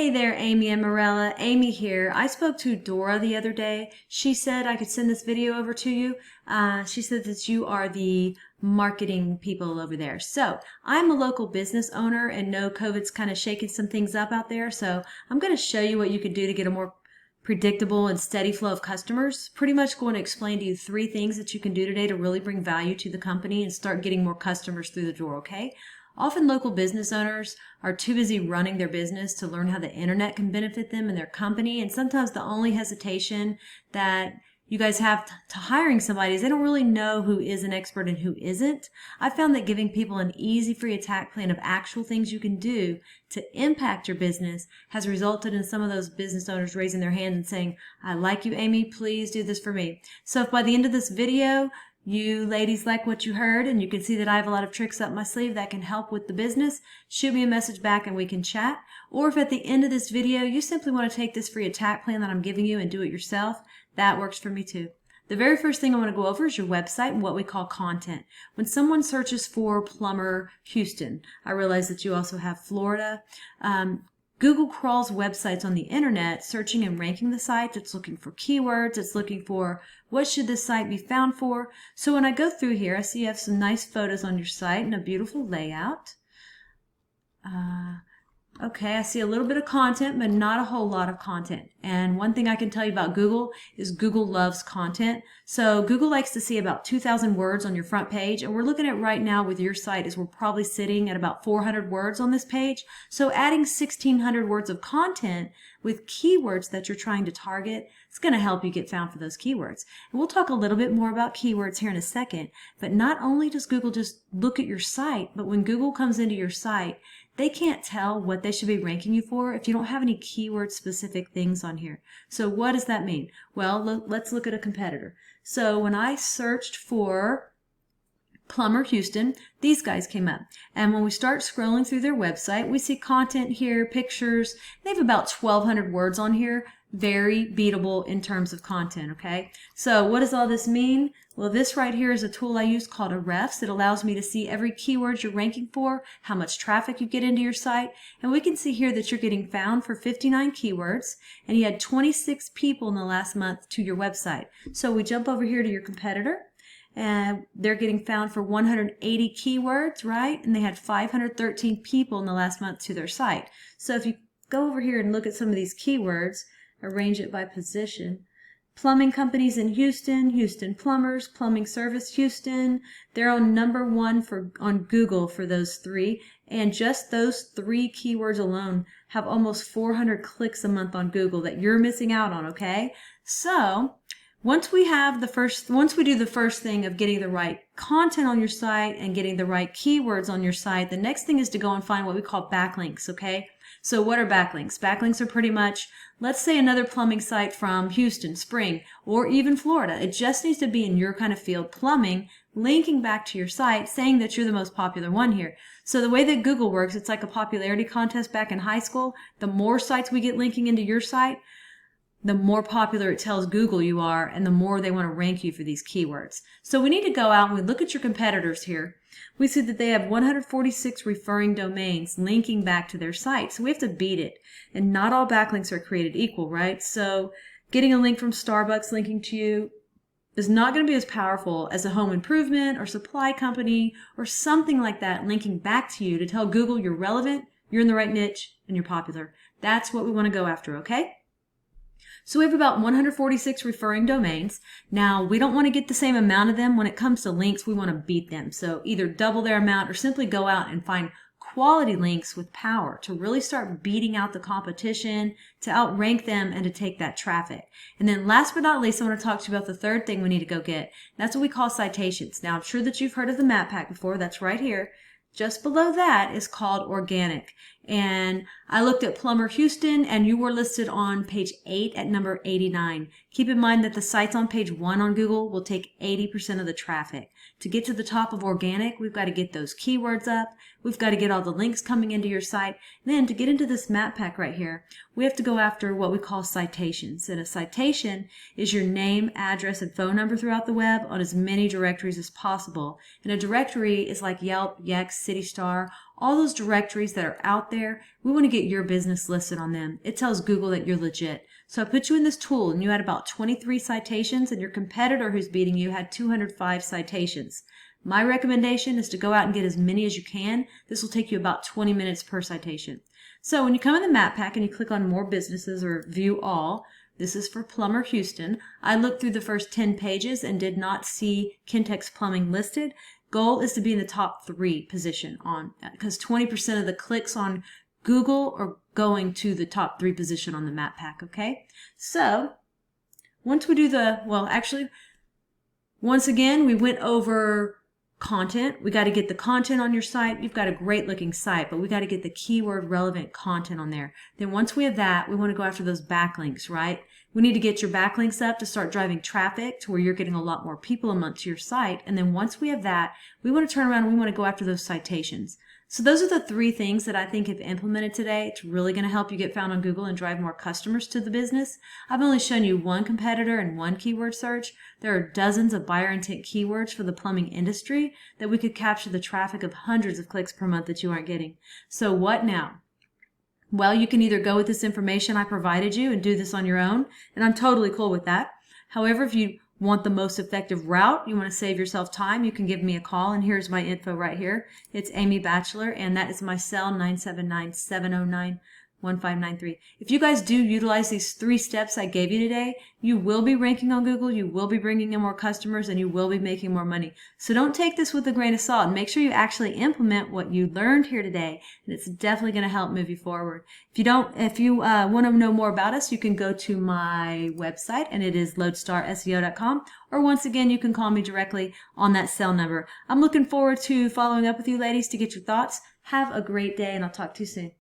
Hey there, Amy and Morella. Amy here. I spoke to Dora the other day. She said I could send this video over to you. She said that you are the marketing people over there. So I'm a local business owner and know COVID's kind of shaking some things up out there. So I'm going to show you what you could do to get a more predictable and steady flow of customers. Pretty much going to explain to you 3 things that you can do today to really bring value to the company and start getting more customers through the door, okay? Often local business owners are too busy running their business to learn how the internet can benefit them and their company. And sometimes the only hesitation that you guys have to hiring somebody is they don't really know who is an expert and who isn't. I found that giving people an easy free attack plan of actual things you can do to impact your business has resulted in some of those business owners raising their hand and saying, I like you, Amy, please do this for me. So if by the end of this video, you ladies like what you heard and you can see that I have a lot of tricks up my sleeve that can help with the business, shoot me a message back and we can chat. Or if at the end of this video you simply want to take this free attack plan that I'm giving you and do it yourself, that works for me too. The very first thing I want to go over is your website and what we call content. When someone searches for Plumber Houston, I realize that you also have Florida. Google crawls websites on the internet, searching and ranking the site. It's looking for keywords. It's looking for what should this site be found for. So when I go through here, I see you have some nice photos on your site and a beautiful layout. Okay, I see a little bit of content, but not a whole lot of content. And one thing I can tell you about Google is Google loves content. So Google likes to see about 2,000 words on your front page. And we're looking at right now with your site is we're probably sitting at about 400 words on this page. So adding 1,600 words of content with keywords that you're trying to target, it's going to help you get found for those keywords. And we'll talk a little bit more about keywords here in a second. But not only does Google just look at your site, but when Google comes into your site, they can't tell what they should be ranking you for if you don't have any keyword specific things on here. So what does that mean? Well, let's look at a competitor. So when I searched for Plumber Houston, these guys came up. And when we start scrolling through their website, we see content here, pictures. They have about 1,200 words on here. Very beatable in terms of content, okay? So what does all this mean? Well, this right here is a tool I use called Ahrefs. It allows me to see every keyword you're ranking for, how much traffic you get into your site, and we can see here that you're getting found for 59 keywords, and you had 26 people in the last month to your website. So we jump over here to your competitor, and they're getting found for 180 keywords, right? And they had 513 people in the last month to their site. So if you go over here and look at some of these keywords, arrange it by position. Plumbing companies in Houston, Houston Plumbers, Plumbing Service Houston. They're on #1 on Google for those 3. And just those 3 keywords alone have almost 400 clicks a month on Google that you're missing out on, okay? So once we do the first thing of getting the right content on your site and getting the right keywords on your site, the next thing is to go and find what we call backlinks, okay? So what are backlinks? Backlinks are pretty much, let's say another plumbing site from Houston, Spring, or even Florida. It just needs to be in your kind of field, plumbing, linking back to your site, saying that you're the most popular one here. So the way that Google works, it's like a popularity contest back in high school. The more sites we get linking into your site, the more popular it tells Google you are, and the more they want to rank you for these keywords. So we need to go out and we look at your competitors here. We see that they have 146 referring domains linking back to their site. So we have to beat it. And not all backlinks are created equal, right? So getting a link from Starbucks linking to you is not going to be as powerful as a home improvement or supply company or something like that linking back to you to tell Google you're relevant, you're in the right niche, and you're popular. That's what we want to go after, okay? So we have about 146 referring domains. Now, we don't want to get the same amount of them. When it comes to links, we want to beat them. So either double their amount or simply go out and find quality links with power to really start beating out the competition, to outrank them, and to take that traffic. And then last but not least, I want to talk to you about the third thing we need to go get. That's what we call citations. Now, I'm sure that you've heard of the map pack before. That's right here. Just below that is called organic. And I looked at Plumber Houston and you were listed on page 8 at number 89. Keep in mind that the sites on page 1 on Google will take 80% of the traffic. To get to the top of organic, we've got to get those keywords up. We've got to get all the links coming into your site. Then to get into this map pack right here, we have to go after what we call citations. And a citation is your name, address, and phone number throughout the web on as many directories as possible. And a directory is like Yelp, Yext, CityStar, all those directories that are out there. We want to get your business listed on them. It tells Google that you're legit. So I put you in this tool and you had about 23 citations, and your competitor who's beating you had 205 citations. My recommendation is to go out and get as many as you can. This will take you about 20 minutes per citation. So when you come in the map pack and you click on more businesses or view all, this is for Plumber Houston. I looked through the first 10 pages and did not see Kintex Plumbing listed. Goal is to be in the top 3 position on that, because 20% of the clicks on Google are going to the top 3 position on the map pack, okay? So once we do once again, we went over content. We got to get the content on your site. You've got a great looking site, but we got to get the keyword relevant content on there. Then once we have that, we want to go after those backlinks, right? We need to get your backlinks up to start driving traffic to where you're getting a lot more people amongst your site. And then once we have that, we want to turn around and we want to go after those citations. So those are the 3 things that I think if implemented today, it's really going to help you get found on Google and drive more customers to the business. I've only shown you 1 competitor and 1 keyword search. There are dozens of buyer intent keywords for the plumbing industry that we could capture the traffic of hundreds of clicks per month that you aren't getting. So what now? Well, you can either go with this information I provided you and do this on your own, and I'm totally cool with that. However, if you want the most effective route, you want to save yourself time, you can give me a call, and here's my info right here. It's Amy Batchelor, and that is my cell, 979-709-1593. If you guys do utilize these 3 steps I gave you today, you will be ranking on Google, you will be bringing in more customers, and you will be making more money. So don't take this with a grain of salt, and make sure you actually implement what you learned here today, and it's definitely going to help move you forward. If you want to know more about us, you can go to my website, and it is loadstarseo.com, or once again, you can call me directly on that cell number. I'm looking forward to following up with you ladies to get your thoughts. Have a great day, and I'll talk to you soon.